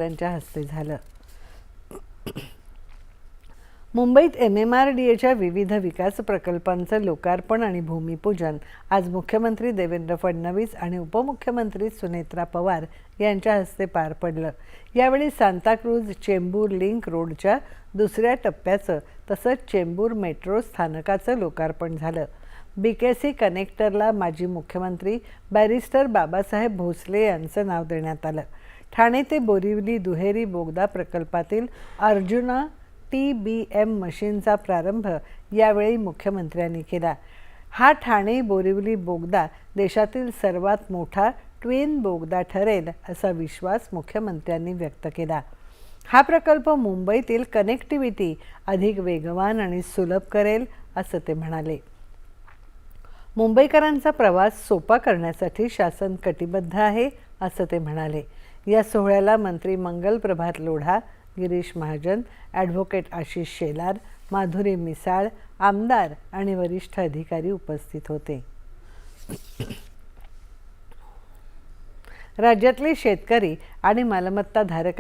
त्यांच्या हस्ते झालं। मुंबईत MMRDAच्या विविध विकास प्रकल्पांचं लोकार्पण आणि भूमिपूजन आज मुख्यमंत्री देवेंद्र फडणवीस आणि उपमुख्यमंत्री सुनेत्रा पवार यांच्या हस्ते पार पडलं। यावेळी सांताक्रूज चेंबूर लिंक रोडच्या दुसऱ्या टप्प्याचं तसंच चेंबूर मेट्रो स्थानकाचं लोकार्पण झालं। BKC कनेक्टरला माजी मुख्यमंत्री बॅरिस्टर बाबासाहेब भोसले यांचं नाव देण्यात आलं। ठाणे ते बोरिवली दुहेरी बोगदा प्रकल्पातील अर्जुना TBM मशीनचा प्रारंभ यावेळी मुख्यमंत्र्यांनी केला। हा ठाणे बोरिवली बोगदा देशातील सर्वात मोठा ट्विन बोगदा ठरेल असा विश्वास मुख्यमंत्र्यांनी व्यक्त केला। हा प्रकल्प मुंबईतील कनेक्टिव्हिटी अधिक वेगवान आणि सुलभ करेल असं ते म्हणाले। मुंबईकरांचा प्रवास सोपा करण्यासाठी शासन कटिबद्ध आहे असं ते म्हणाले। या सोहळ्याला मंत्री मंगल प्रभात लोढा, गिरीश महाजन, ॲडव्होकेट आशिष शेलार, माधुरी मिसाळ, आमदार आणि वरिष्ठ अधिकारी उपस्थित होते। राज्यातले शेतकरी आणि मालमत्ता धारक